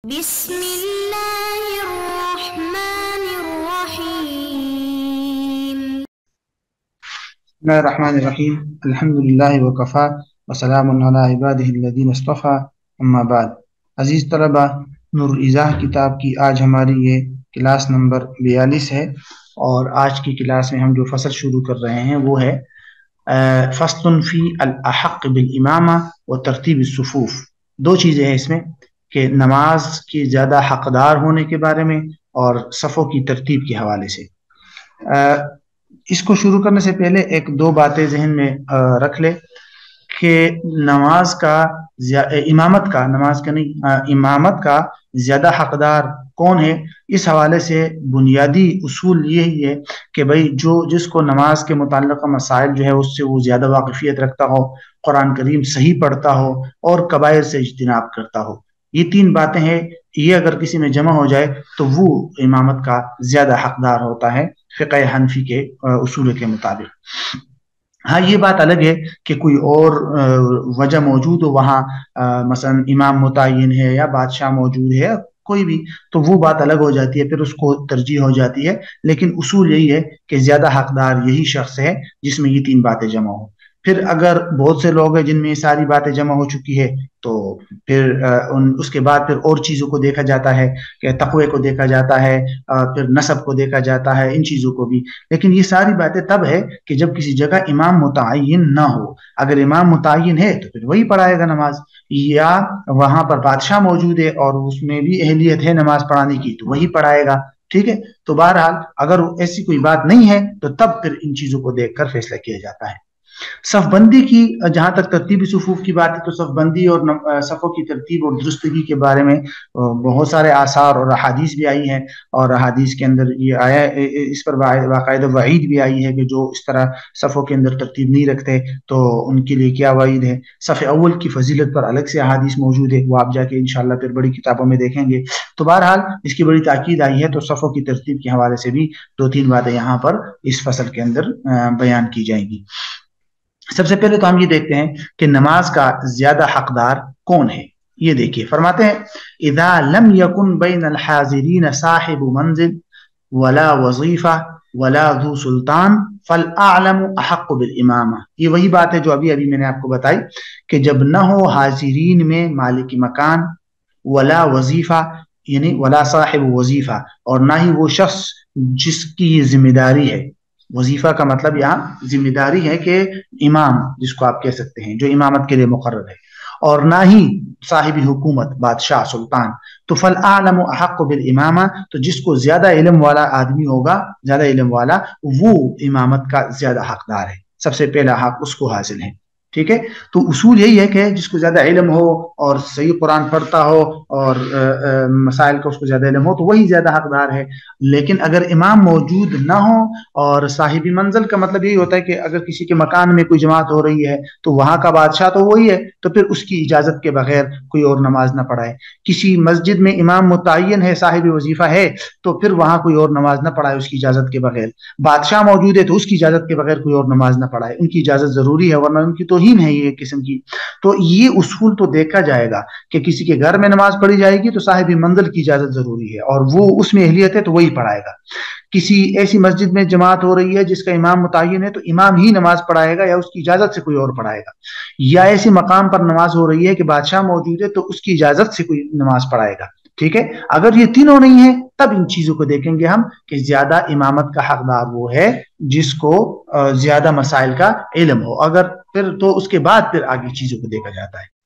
بسم اللہ الرحمن الرحیم بسم اللہ الرحمن الرحیم الحمدللہ وکفا وسلام علی عبادہ الذین اصطفیٰ اما بعد۔ عزیز طلبہ، نور الایضاح کتاب کی آج ہماری یہ کلاس نمبر 42 ہے، اور آج کی کلاس میں ہم جو فصل شروع کر رہے ہیں وہ ہے فصل فی الاحق بالامامہ و ترتیب الصفوف۔ دو چیزیں ہیں اس میں کہ نماز کی زیادہ حقدار ہونے کے بارے میں اور صفوں کی ترتیب کے حوالے سے۔ اس کو شروع کرنے سے پہلے ایک دو باتیں ذہن میں رکھ لے کہ امامت کا زیادہ حقدار کون ہے۔ اس حوالے سے بنیادی اصول یہی ہے کہ بھائی جس کو نماز کے متعلقہ مسائل جو ہے اس سے وہ زیادہ واقفیت رکھتا ہو، قرآن کریم صحیح پڑھتا ہو اور کبائر سے اجتناب کرتا ہو۔ یہ تین باتیں ہیں، یہ اگر کسی میں جمع ہو جائے تو وہ امامت کا زیاددہ حقدار ہوتا ہے فقہ حنفی کے اصول کے مطابق۔ ہاں، یہ بات الگ ہے کہ کوئی اور وجہ موجود ہو وہاں، مثلا امام متعین ہے یا بادشاہ موجود ہے کوئی بھی، تو وہ بات الگ ہو جاتی ہے، پھر اس کو ترجیح ہو جاتی ہے، لیکن اصول یہی ہے کہ زیادہ حقدار یہی شخص ہے جس میں یہ تین باتیں جمع ہوں۔ پھر اگر بہت سے لوگ ہیں جن میں یہ ساری باتیں جمع ہو چکی ہے تو پھر اس کے بعد پھر اور چیزوں کو دیکھا جاتا ہے کہ تقوی کو دیکھا جاتا ہے، پھر نسب کو دیکھا جاتا ہے، ان چیزوں کو بھی۔ لیکن یہ ساری باتیں تب ہے کہ جب کسی جگہ امام متعین نہ ہو۔ اگر امام متعین ہے تو پھر وہی پڑھائے گا نماز، یا وہاں پر بادشاہ موجود ہے اور اس میں بھی اہلیت ہے نماز پڑھانے کی تو وہی پڑھائے گا، ٹھیک ہے۔ تو بہرحال اگر ایسی کوئی بات نہیں ہے تو تب پھر ان چیزوں کو دیکھ کر فیصلہ کیا جاتا ہے۔ صف بندی کی جہاں تک ترتیب صفوف کی بات ہے تو صف بندی اور صفوں کی ترتیب اور درستگی کے بارے میں بہت سارے آثار اور احادیث بھی آئی ہیں، اور احادیث کے اندر یہ آیا، اس پر باقاعدہ وعید بھی آئی ہے کہ جو اس طرح صفوں کے اندر ترتیب نہیں رکھتے تو ان کے لیے کیا وعید ہے۔ صف اول کی فضیلت پر الگ سے احادیث موجود ہے، وہ آپ جا کے انشاءاللہ پھر بڑی کتابوں میں دیکھیں گے۔ تو بہرحال اس کی بڑی تاکید آئی ہے، تو صفوں کی ترتیب کے حوالے سے بھی دو تین باتیں یہاں پر اس فصل کے اندر بیان کی جائیں گی۔ سب سے پہلے تو ہم یہ دیکھتے ہیں کہ نماز کا زیادہ حقدار کون ہے۔ یہ دیکھیے، فرماتے ہیں اذا لم يكن بين الحاضرين صاحب منزل ولا وظیفہ ولا ذو سلطان فالاعلم احق بالامامہ۔ یہ وہی بات ہے جو ابھی میں نے آپ کو بتائی کہ جب نہ ہو حاضرین میں مالک مکان، ولا وظیفہ یعنی ولا صاحب وظیفہ، اور نہ ہی وہ شخص جس کی یہ ذمہ داری ہے۔ وظیفہ کا مطلب یہاں ذمہ داری ہے کہ امام جس کو آپ کہہ سکتے ہیں جو امامت کے لیے مقرر ہے، اور نہ ہی صاحب حکومت بادشاہ سلطان، تو فالعالم احق بالامامہ، تو جس کو زیادہ علم والا آدمی ہوگا، زیادہ علم والا، وہ امامت کا زیادہ حقدار ہے، سب سے پہلا حق اس کو حاصل ہے، ٹھیک ہے۔ تو اصول یہی ہے کہ جس کو زیادہ علم ہو اور صحیح قرآن پڑھتا ہو اور مسائل کا اس کو زیادہ علم ہو تو وہی زیادہ حقدار ہے۔ لیکن اگر امام موجود نہ ہو، اور صاحب منزل کا مطلب یہی ہوتا ہے کہ اگر کسی کے مکان میں کوئی جماعت ہو رہی ہے تو وہاں کا بادشاہ تو وہی ہے، تو پھر اس کی اجازت کے بغیر کوئی اور نماز نہ پڑھائے۔ کسی مسجد میں امام متعین ہے، صاحب وظیفہ ہے، تو پھر وہاں کوئی اور نماز نہ پڑھائے اس کی اجازت کے بغیر۔ بادشاہ موجود ہے تو اس کی اجازت کے بغیر کوئی اور نماز نہ پڑھائے، ان کی اجازت ضروری ہے، ورنہ ان کی توہین ہے یہ قسم کی۔ تو یہ اصول تو دیکھا جائے گا کہ کسی کے گھر میں نماز پڑھی جائے گی تو صاحب منزل کی اجازت ضروری ہے، اور وہ اس میں اہلیت ہے تو وہی پڑھائے گا۔ کسی ایسی مسجد میں جماعت ہو رہی ہے جس کا امام متعین ہے تو امام ہی نماز پڑھائے گا، یا اس کی اجازت سے کوئی اور پڑھائے گا۔ یا ایسی مقام پر نماز ہو رہی ہے کہ بادشاہ موجود ہے تو اس کی اجازت سے کوئی نماز پڑھائے گا، ٹھیک ہے۔ اگر یہ تینوں نہیں ہیں تب ان چیزوں کو دیکھیں گے ہم کہ زیادہ امامت کا حقدار وہ ہے جس کو زیادہ مسائل کا علم ہو، اگر پھر تو اس کے بعد پھر آگے چیزوں کو دیکھا جاتا ہے۔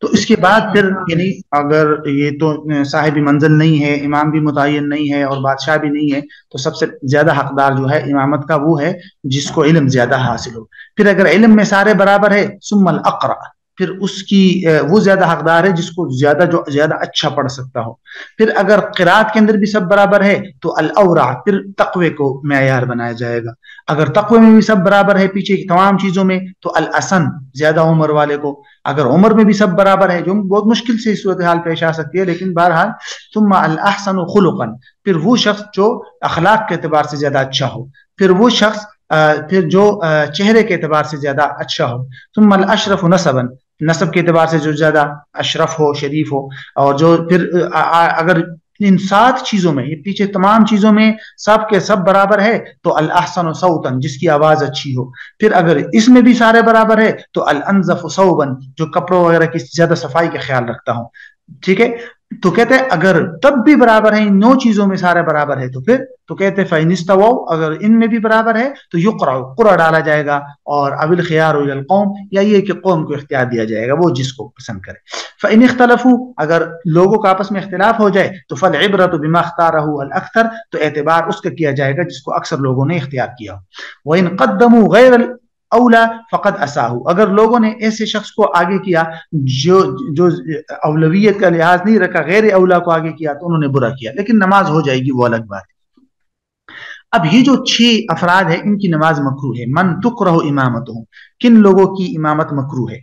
تو اس کے بعد پھر یعنی اگر یہ تو صاحب منزل نہیں ہے، امام بھی متعین نہیں ہے اور بادشاہ بھی نہیں ہے، تو سب سے زیادہ حقدار جو ہے امامت کا وہ ہے جس کو علم زیادہ حاصل ہو۔ پھر اگر علم میں سارے برابر ہے ثم الاقرأ، پھر اس کی وہ زیادہ حقدار ہے جس کو جو زیادہ اچھا پڑھ سکتا ہو۔ پھر اگر قرات کے اندر بھی سب برابر ہے تو الاورع، پھر تقوی کو معیار بنایا جائے گا۔ اگر تقوی میں بھی سب برابر ہے پیچھے کی تمام چیزوں میں تو الاسن، زیادہ عمر والے کو۔ اگر عمر میں بھی سب برابر ہے، جو بہت مشکل سے صورتحال پیش آ سکتی ہے، لیکن بہرحال ثم الاحسن خلقا، پھر وہ شخص جو اخلاق کے اعتبار سے زیادہ اچھا ہو، پھر وہ شخص پھر جو چہرے کے اعتبار سے زیادہ اچھا ہو۔ ثم الاشرف نسبا، نسب کے اعتبار سے جو زیادہ اشرف ہو، شریف ہو، اور جو پھر اگر ان 7 چیزوں میں، یہ پیچھے تمام چیزوں میں سب کے سب برابر ہے تو الاحسن صوتاً، جس کی آواز اچھی ہو. پھر اگر اس میں بھی سارے برابر ہے تو الانظف صوباً، جو کپڑوں وغیرہ کی زیادہ صفائی کا خیال رکھتا ہوں. ٹھیک ہے، تو کہتے ہیں اگر تب بھی برابر ہیں، ان 9 چیزوں میں سارے برابر ہے، تو پھر تو کہتے ہیں فَإِنِ اسْتَوَوْا، اگر ان میں بھی برابر ہے تو یقرأ، قرعہ ڈالا جائے گا، اور اب الخيار الى القوم، یا یہ کہ قوم کو اختیار دیا جائے گا، وہ جس کو پسند کرے. فَإِنِ اخْتَلَفُوا، اگر لوگوں کا آپس میں اختلاف ہو جائے تو فَالْعِبْرَةُ بِمَا اخْتَارَهُ الْأَكْثَرُ، تو اعتبار اس کا کیا جائے گا جس کو اکثر لوگوں نے اختیار کیا. وَإِنْ قَدَّمُوا غَيْرَ اولا فقط اساہو، اگر لوگوں نے ایسے شخص کو آگے کیا جو اولویت کا لحاظ نہیں رکھا، غیر اولا کو آگے کیا، تو انہوں نے برا کیا، لیکن نماز ہو جائے گی، وہ الگ بات ہے. اب یہ جو 6 افراد ہیں ان کی نماز مکروہ ہے. من تکرہ امامتہم، کن لوگوں کی امامت مکروہ ہے؟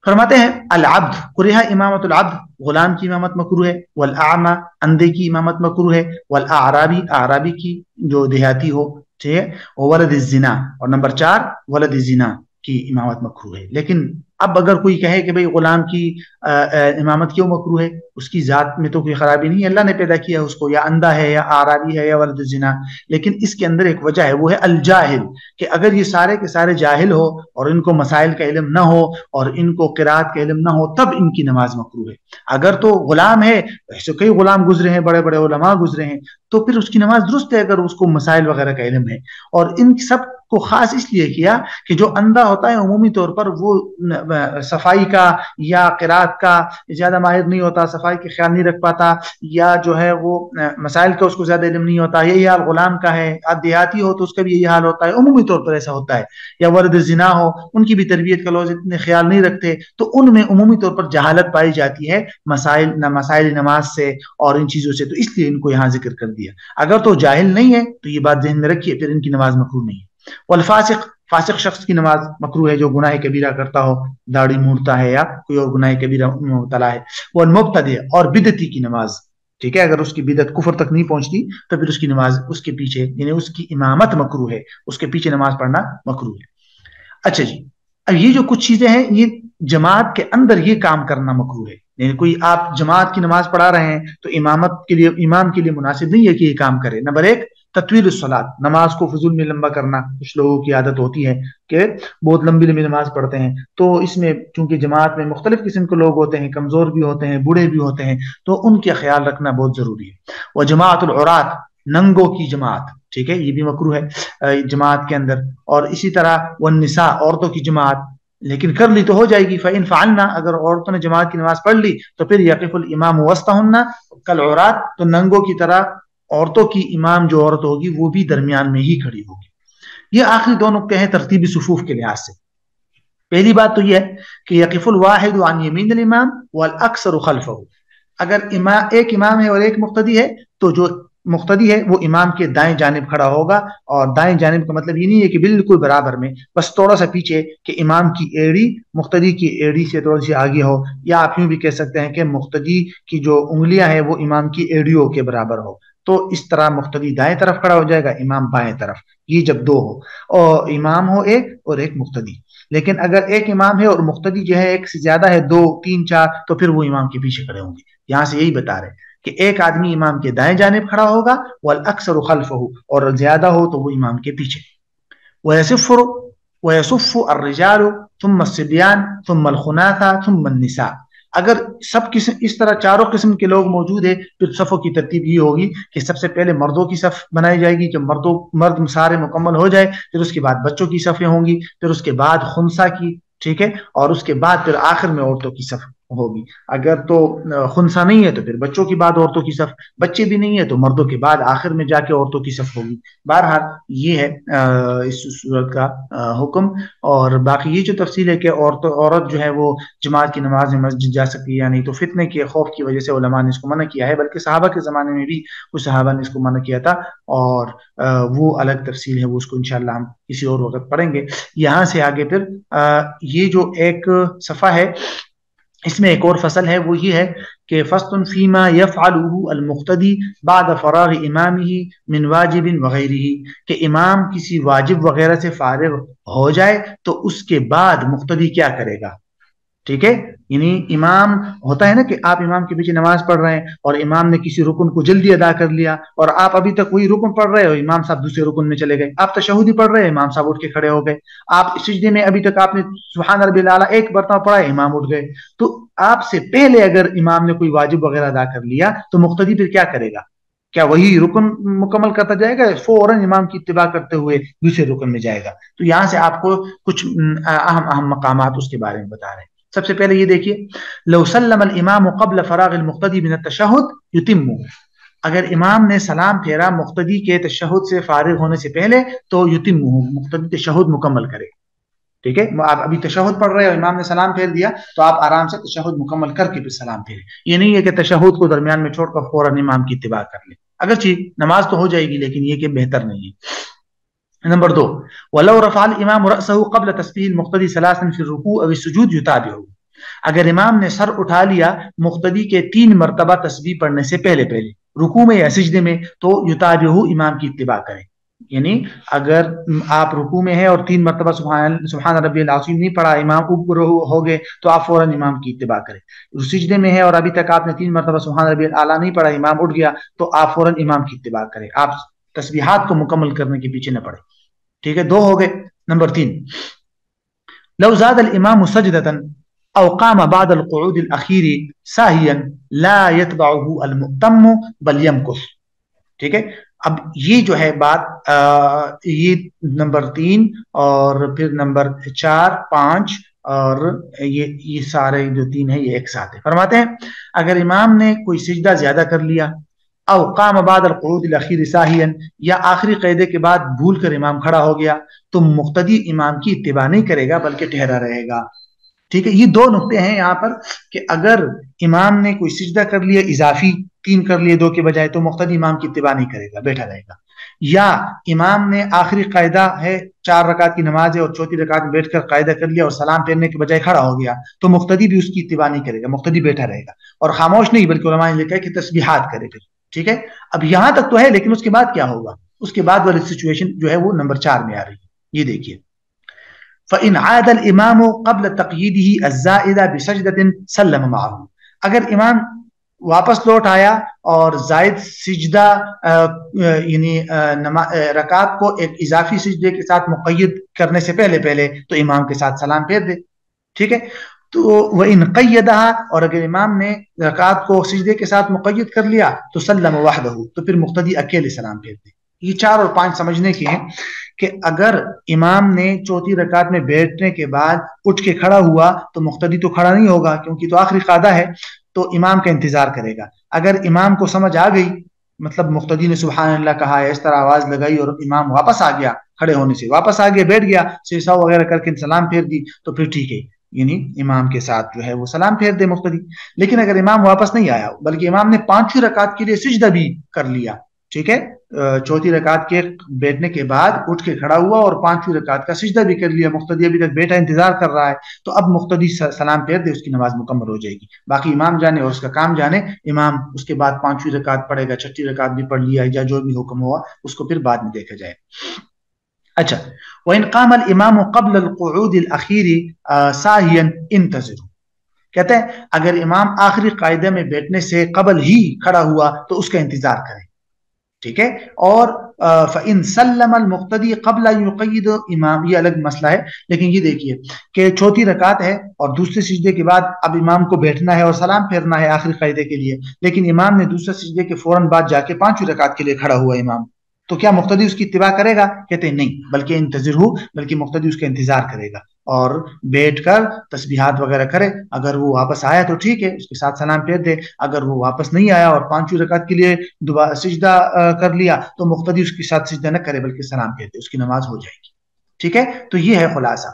فرماتے ہیں العبد، کرہ امامت العبد، غلام کی امامت مکروہ ہے. والاعمى، اندھے کی امامت مکروہ ہے. والاعرابی، اعرابی کی جو دیہاتی ہو. ٹھیک ہے. وولد الزنا، اور نمبر 4 ولد الزنا کی امامت مکروہ ہے. لیکن اب اگر کوئی کہے کہ بھئی غلام کی امامت کیوں مکروہ ہے، اس کی ذات میں تو کوئی خرابی نہیں ہے، اللہ نے پیدا کیا اس کو، یا اندھا ہے یا اعرابی ہے یا ولد الزنا، لیکن اس کے اندر ایک وجہ ہے، وہ ہے الجاہل، کہ اگر یہ سارے کے سارے جاہل ہو اور ان کو مسائل کا علم نہ ہو اور ان کو قرات کا علم نہ ہو، تب ان کی نماز مکروہ ہے. اگر تو غلام ہے، ایسے کئی غلام گزرے ہیں، بڑے بڑے علماء گزرے ہیں، تو پھر اس کی نماز درست ہے اگر اس کو مسائل وغیرہ کا علم ہے. اور ان سب کو خاص اس لیے کیا کہ جو اندھا ہوتا ہے عمومی طور پر وہ صفائی کا یا قرات کا زیادہ ماہر نہیں ہوتا، صفائی کے خیال نہیں رکھ پاتا، یا جو ہے وہ مسائل کا اس کو زیادہ علم نہیں ہوتا. یہی حال غلام کا ہے. اب دیہاتی ہو تو اس کا بھی یہی حال ہوتا ہے، عمومی طور پر ایسا ہوتا ہے. یا ولد الزنا ہو، ان کی بھی تربیت کا لوگ اتنے خیال نہیں رکھتے، تو ان میں عمومی طور پر جہالت پائی جاتی ہے مسائل نماز سے اور ان چیزوں سے، تو اس لیے ان کو یہاں ذکر کر دیا. اگر تو جاہل نہیں ہے تو یہ بات ذہن میں رکھیے، پھر ان کی نماز مکروہ نہیں ہے. والفاسق، فاسق شخص کی نماز مکروہ ہے جو گناہ کبیرہ کرتا ہو، داڑھی مونڈتا ہے یا کوئی اور گناہ کبیرہ میں مبتلا ہے. والمبتدع، اور بدعتی کی نماز. ٹھیک ہے، اگر اس کی بدعت کفر تک نہیں پہنچتی تو پھر اس کی نماز اس کے پیچھے، یعنی اس کی امامت مکروہ ہے، اس کے پیچھے نماز پڑھنا مکروہ ہے. اچھا جی، اب یہ جو کچھ چیزیں ہیں، یہ جماعت کے اندر یہ کام کرنا مکروہ ہے. یعنی کوئی آپ جماعت کی نماز پڑھا رہے ہیں تو امامت کے لیے، امام کے لیے مناسب نہیں ہے کہ یہ کام کرے. نمبر 1 تطویل الصلاۃ، نماز کو فضول میں لمبا کرنا. کچھ لوگوں کی عادت ہوتی ہے کہ بہت لمبی لمبی نماز پڑھتے ہیں، تو اس میں چونکہ جماعت میں مختلف قسم کے لوگ ہوتے ہیں، کمزور بھی ہوتے ہیں، بوڑھے بھی ہوتے ہیں، تو ان کا خیال رکھنا بہت ضروری ہے. وجماعت العورات، ننگوں کی جماعت. ٹھیک ہے، یہ بھی مکروہ ہے جماعت کے اندر. اور اسی طرح والنساء، عورتوں کی جماعت، لیکن کر لی تو ہو جائے گی. فإن فعلنا، اگر عورتوں نے جماعت کی نماز پڑھ لی تو پھر یقف الامام وسطهن کالعورات، تو ننگوں کی طرح عورتوں کی امام جو عورت ہوگی وہ بھی درمیان میں ہی کھڑی ہوگی. یہ آخری 2 نقطے ہیں ترتیبی صفوف کے لحاظ سے. پہلی بات تو یہ ہے کہ یقف الواحد عن یمین الامام والاکثر خلفه، اگر ایک امام ہے اور ایک مقتدی ہے تو جو مقتدی ہے وہ امام کے دائیں جانب کھڑا ہوگا. اور دائیں جانب کا مطلب یہ نہیں ہے کہ بالکل برابر میں، بس تھوڑا سا پیچھے، کہ امام کی ایڑی مقتدی کی ایڑی سے تھوڑی سی آگے ہو، یا آپ یوں بھی کہہ سکتے ہیں کہ مقتدی کی جو انگلیاں ہیں وہ امام کی ایڑیوں کے برابر ہو. تو اس طرح مقتدی دائیں طرف کھڑا ہو جائے گا، امام بائیں طرف. یہ جب 2 ہو، اور امام ہو ایک اور ایک مقتدی. لیکن اگر ایک امام ہے اور مقتدی جو ہے ایک سے زیادہ ہے، 2 3 4، تو پھر وہ امام کے پیچھے کھڑے ہوں گے. یہاں سے یہی بتا رہے کہ ایک آدمی امام کے دائیں جانب کھڑا ہوگا، والاکثر خلفه، اور زیادہ ہو تو وہ امام کے پیچھے. ويصف الرجال ثم الصبيان ثم الخناثة ثم النساء، اگر سب قسم اس طرح چاروں قسم کے لوگ موجود ہیں، پھر صفوں کی ترتیب یہ ہوگی کہ سب سے پہلے مردوں کی صف بنائی جائے گی، کہ مرد سارے مکمل ہو جائے، پھر اس کے بعد بچوں کی صفیں ہوں گی، پھر اس کے بعد خنسا کی. ٹھیک ہے، اور اس کے بعد پھر آخر میں عورتوں کی صف ہوگی. اگر تو خنسا نہیں ہے تو پھر بچوں کی بعد عورتوں کی صف، بچے بھی نہیں ہے تو مردوں کے بعد آخر میں جا کے عورتوں کی صف ہوگی. بہرحال یہ ہے اس صورت کا حکم. اور باقی یہ جو تفصیل ہے کہ عورت جو ہے وہ جماعت کی نماز میں مسجد جا سکتی ہے یا نہیں، تو فتنے کے خوف کی وجہ سے علماء نے اس کو منع کیا ہے، بلکہ صحابہ کے زمانے میں بھی کچھ صحابہ نے اس کو منع کیا تھا، اور وہ الگ تفصیل ہے، وہ اس کو انشاءاللہ ہم کسی اور وقت پڑھیں گے. یہاں سے آگے پھر یہ جو ایک صفحہ ہے اس میں ایک اور فصل ہے، وہ یہ ہے کہ فصل فیما یفعلہ المقتدی بعد فراغ امامہ من واجب وغیرہ، کہ امام کسی واجب وغیرہ سے فارغ ہو جائے تو اس کے بعد مقتدی کیا کرے گا. ٹھیک ہے، یعنی امام ہوتا ہے نا کہ آپ امام کے پیچھے نماز پڑھ رہے ہیں اور امام نے کسی رکن کو جلدی ادا کر لیا اور آپ ابھی تک وہی رکن پڑھ رہے ہو، امام صاحب دوسرے رکن میں چلے گئے، آپ تشہد ہی پڑھ رہے ہیں، امام صاحب اٹھ کے کھڑے ہو گئے، آپ سجدے میں ابھی تک آپ نے سبحان ربی الاعلیٰ ایک مرتبہ پڑھا ہے، امام اٹھ گئے، تو آپ سے پہلے اگر امام نے کوئی واجب وغیرہ ادا کر لیا تو مقتدی پھر کیا کرے گا؟ کیا وہی رکن مکمل کرتا جائے گا؟ فوراً امام کی اتباع کرتے ہوئے دوسرے رکن میں جائے گا؟ تو یہاں سے آپ کو کچھ اہم اہم مقامات اس کے بارے میں بتا رہے ہیں۔ سب سے پہلے یہ دیکھیے، لو سلم الامام قبل فراغ المقتدی من التشہد یتم، اگر امام نے سلام پھیرا مقتدی کے تشہد سے فارغ ہونے سے پہلے تو یتم، مقتدی تشہد مکمل کرے، ٹھیک ہے، آپ ابھی تشہد پڑھ رہے ہو، امام نے سلام پھیر دیا تو آپ آرام سے تشہد مکمل کر کے پھر سلام پھیریں، یہ نہیں ہے کہ تشہد کو درمیان میں چھوڑ کر فوراً امام کی اتباع کر لیں، اگرچہ نماز تو ہو جائے گی لیکن یہ کہ بہتر نہیں ہے۔ نمبر 2، ولو رفع الامام رأسه قبل تسبیح المقتدی ثلاثا فی الرکوع او السجود یتابعه، اگر امام نے سر اٹھا لیا مقتدی کے 3 مرتبہ تسبیح پڑھنے سے پہلے رکوع میں یا سجدے میں تو یتابعہ، امام کی اتباع کریں، یعنی اگر آپ رکوع میں ہیں اور 3 مرتبہ سبحان ربی العظیم نہیں پڑھا، امام اوپر ہو گئے تو آپ فوراً امام کی اتباع کریں، سجدے میں ہے اور ابھی تک آپ نے 3 مرتبہ سبحان ربی الاعلیٰ نہیں پڑھا، امام اٹھ گیا تو آپ فوراً امام کی اتباع کریں، آپ تسبیحات کو مکمل کرنے کے پیچھے نہ پڑیں، ٹھیک ہے، 2 ہو گئے۔ نمبر 3، لو زاد الامام سجدة او قام بعد القعود الاخیر ساہیا لا يتبعه المؤتم بل يمكث، ٹھیک ہے، اب یہ جو ہے بات یہ نمبر 3 اور پھر نمبر 4 5 اور یہ سارے جو 3 ہیں یہ ایک ساتھ ہے، فرماتے ہیں اگر امام نے کوئی سجدہ زیادہ کر لیا، او قام بعد القعود الاخیر ساہیا، یا آخری قعدے کے بعد بھول کر امام کھڑا ہو گیا تو مقتدی امام کی اتباع نہیں کرے گا بلکہ ٹھہرا رہے گا، ٹھیک ہے، یہ 2 نقطے ہیں یہاں پر کہ اگر امام نے کوئی سجدہ کر لیا اضافی 3 کر لیے 2 کے بجائے تو مقتدی امام کی اتباع نہیں کرے گا، بیٹھا رہے گا، یا امام نے آخری قاعدہ ہے 4 رکعت کی نماز ہے اور چوتھی رکعت میں بیٹھ کر قاعدہ کر لیا اور سلام پھیرنے کے بجائے کھڑا ہو گیا تو مقتدی بھی اس کی اتباع نہیں کرے گا، مقتدی بیٹھا رہے گا اور خاموش نہیں بلکہ علماء نے لکھا ہے کہ تسبیحات کرے پھر، ٹھیک ہے، اب یہاں تک تو ہے لیکن اس کے بعد کیا ہوگا؟ اس کے بعد والی سچویشن جو ہے وہ نمبر 4 میں آ رہی ہے، یہ دیکھیے، فَإِنْ عَادَ الْإِمَامُ قَبْلَ تَقْيِيدِهِ الزَّائِدَ بِسَجْدَةٍ سَلَّمَ مَعَهُ، اگر امام واپس لوٹ آیا اور زائد سجدہ یعنی رکعت کو ایک اضافی سجدے کے ساتھ مقید کرنے سے پہلے تو امام کے ساتھ سلام پھیر دے، ٹھیک ہے، تو وَإِنْ قَيَّدَهَا، اور اگر امام نے رکعت کو سجدے کے ساتھ مقید کر لیا تو سلم وحدہ، تو پھر مقتدی اکیلے سلام پھیر دے۔ یہ 4 اور 5 سمجھنے کے ہیں کہ اگر امام نے چوتھی رکعت میں بیٹھنے کے بعد اٹھ کے کھڑا ہوا تو مقتدی تو کھڑا نہیں ہوگا کیونکہ تو آخری قاعدہ ہے، تو امام کا انتظار کرے گا، اگر امام کو سمجھ آ گئی، مطلب مقتدی نے سبحان اللہ کہا ہے، اس طرح آواز لگائی اور امام واپس آ گیا، کھڑے ہونے سے واپس آ گیا، بیٹھ گیا، سیساو وغیرہ کر کے سلام پھیر دی تو پھر ٹھیک ہے، یعنی امام کے ساتھ جو ہے وہ سلام پھیر دے مقتدی۔ لیکن اگر امام واپس نہیں آیا بلکہ امام نے 5ویں رکعت کے لیے سجدہ بھی کر لیا، ٹھیک ہے، چوتھی رکعت کے بیٹھنے کے بعد اٹھ کے کھڑا ہوا اور 5ویں رکعت کا سجدہ بھی کر لیا، مقتدی ابھی تک بیٹھا انتظار کر رہا ہے، تو اب مقتدی سلام پھیر دے، اس کی نماز مکمل ہو جائے گی، باقی امام جانے اور اس کا کام جانے، امام اس کے بعد 5ویں رکعت پڑھے گا، 6ٹھی رکعت بھی پڑھ لیا یا جو بھی حکم ہوا اس کو پھر بعد میں دیکھا جائے۔ اچھا، وَإِنْ قَامَ الْإِمَامُ قَبْلَ الْقُعُودِ الْأَخِيرِ سَاهِيًا انْتَظِرُوا، کہتے ہیں اگر امام آخری قاعدے میں بیٹھنے سے قبل ہی کھڑا ہوا تو اس کا انتظار کریں، ٹھیک ہے، اور فَإِنْ سَلَّمَ الْمُقْتَدِي قَبْلَ أَنْ يُقَيِّدَ امام، یہ الگ مسئلہ ہے، لیکن یہ دیکھیے کہ چوتھی رکعت ہے اور دوسرے سجدے کے بعد اب امام کو بیٹھنا ہے اور سلام پھیرنا ہے آخری قاعدے کے لیے، لیکن امام نے دوسرے سجدے کے فوراً بعد جا کے 5ویں رکعت کے لیے کھڑا ہوا امام، تو کیا مقتدی اس کی اتباع کرے گا؟ کہتے ہیں نہیں، بلکہ انتظر ہو، بلکہ مقتدی اس کا انتظار کرے گا اور بیٹھ کر تسبیحات وغیرہ کرے، اگر وہ واپس آیا تو ٹھیک ہے، اس کے ساتھ سلام پھیر دے، اگر وہ واپس نہیں آیا اور 5ویں رکعت کے لیے دوبارہ سجدہ کر لیا تو مقتدی اس کے ساتھ سجدہ نہ کرے بلکہ سلام پھیر دے، اس کی نماز ہو جائے گی، ٹھیک ہے، تو یہ ہے خلاصہ۔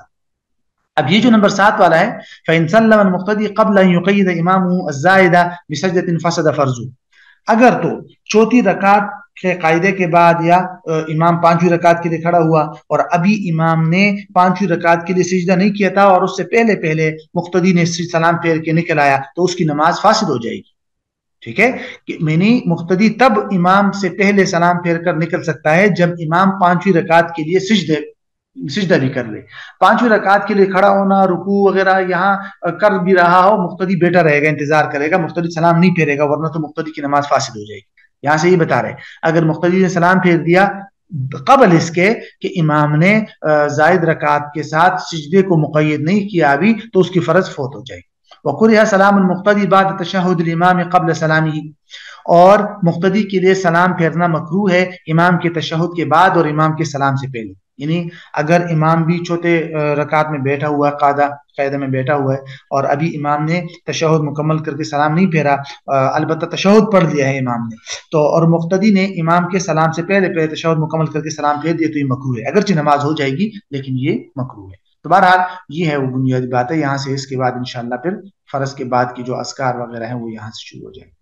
اب یہ جو نمبر 7 والا ہے، فَإِنْ سَلَّمَ الْمُقْتَدِي قَبْلَ أَنْ يُقَيِّدَ إِمَامُهُ الزَّائِدَ بِسَجْدَةٍ فَسَدَ فَرْضُهُ، اگر تو چوتھی رکعت کے قاعدے کے بعد یا امام 5ویں رکعت کے لیے کھڑا ہوا اور ابھی امام نے 5ویں رکعت کے لیے سجدہ نہیں کیا تھا اور اس سے پہلے مقتدی نے سلام پھیر کے نکل آیا تو اس کی نماز فاسد ہو جائے گی، ٹھیک ہے، کہ میں نے مقتدی تب امام سے پہلے سلام پھیر کر نکل سکتا ہے جب امام 5ویں رکعت کے لیے سجدے سجدہ بھی کر لے. 5ویں رکعت کے لیے کھڑا ہونا، رکوع وغیرہ یہاں کر بھی رہا ہو، مقتدی بیٹھا رہے گا، انتظار کرے گا، مقتدی سلام نہیں پھیرے گا، ورنہ تو مقتدی کی نماز فاسد ہو جائے گی. یہاں سے یہ بتا رہے اگر مقتدی نے سلام پھیر دیا قبل اس کے کہ امام نے زائد رکعت کے ساتھ سجدے کو مقید نہیں کیا ابھی، تو اس کی فرض فوت ہو جائے گی. وَقُرِئَ سلام المقتدی بعد تشہد الامام قبل سلامہ، اور مقتدی کے لیے سلام پھیرنا مکروہ ہے امام کے تشہد کے بعد اور امام کے سلام سے پہلے. یعنی اگر امام بھی چوتھے رکعت میں بیٹھا ہوا ہے، قاعدہ میں بیٹھا ہوا ہے، اور ابھی امام نے تشہد مکمل کر کے سلام نہیں پھیرا، البتہ تشہد پڑھ لیا ہے امام نے، تو اور مقتدی نے امام کے سلام سے پہلے تشہد مکمل کر کے سلام پھیر دیا، تو یہ مکروہ ہے. اگرچہ نماز ہو جائے گی لیکن یہ مکروہ ہے. تو بہرحال یہ ہے وہ بنیادی بات ہے. یہاں سے اس کے بعد انشاءاللہ پھر فرض کے بعد کی جو اذکار وغیرہ ہیں وہ یہاں سے شروع ہو جائیں گے.